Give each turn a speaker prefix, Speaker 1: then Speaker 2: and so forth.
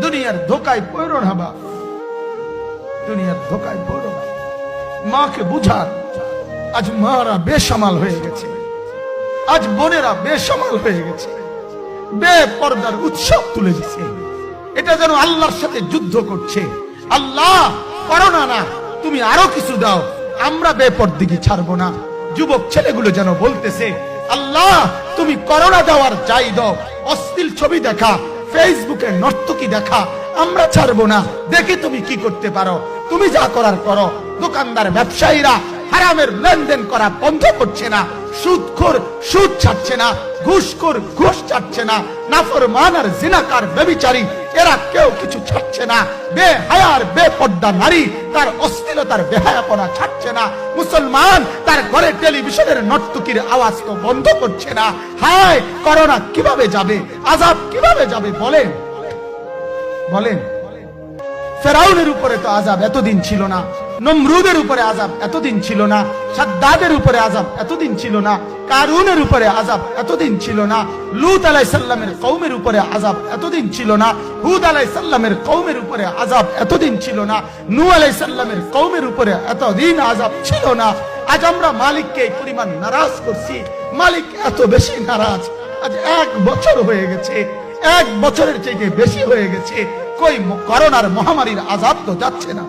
Speaker 1: দুনিয়ার ধোকায় পড়ো না বাপ, দুনিয়ার ধোকায় পড়ো না। মাকে বুঝার, আজ মারা বেসামাল হয়ে গেছে, আজ বোনেরা বেসামাল হয়ে গেছে, বেপরদার উৎসব তুলে দিছে। এটা যেন আল্লাহর সাথে যুদ্ধ করছে। আল্লাহ করোনা না, তুমি আরো কিছু দাও, আমরা বেপরদিগি ছাড়বো না। যুবক ছেলেগুলো যেন বলতেছে, আল্লাহ তুমি করোনা দেওয়ার যাই দাও, অশ্লীল ছবি দেখা, ফেসবুকে নর্তকী দেখা, আমরা ছাড়বো না। দেখি তুমি কি করতে পারো, তুমি যা করার করো। দোকানদার ব্যবসায়ীরা হারামের লেনদেন করা বন্ধ করছে না, সুদখোর সুদ ছাড়ছে না, ঘুষখোর ঘুষ ছাড়ছে না, নাফরমান আর জিনাকার ব্যভিচারী এরা কেউ কিছু ছাড়ছে না। বেহায়ার বেপর্দা নারী তার অশ্লীলতার বেহায়াপনা ছাড়ছে না। মুসলমান তার ঘরে টেলিভিশনের নর্তকীর আওয়াজ তো বন্ধ করছে না। হায় করোনা কিভাবে যাবে, আযাব কিভাবে যাবে বলেন বলেন। ফেরাউনের উপরে তো আযাব এতদিন ছিল না, নমরুদের উপরে আযাব এতদিন ছিল না, সাদ্দাদের উপরে আযাব এতদিন ছিল না, কারুনের উপরে আযাব এতদিন ছিল না, লূত আলাইহিস সালামের কওমের উপরে আযাব এতদিন ছিল না, হুদ আলাইহিস সালামের কওমের উপরে আযাব এতদিন ছিল না, নূহ আলাইহিস সালামের কওমের উপরে এতদিন আযাব ছিল না। আজ আমরা মালিককে এই পরিমাণ নারাজ করছি, মালিক এত বেশি নারাজ। আজ 1 বছর হয়ে গেছে, 1 বছরের চাইতে বেশি হয়ে গেছে, কই করোনার মহামারীর আযাব তো যাচ্ছে না।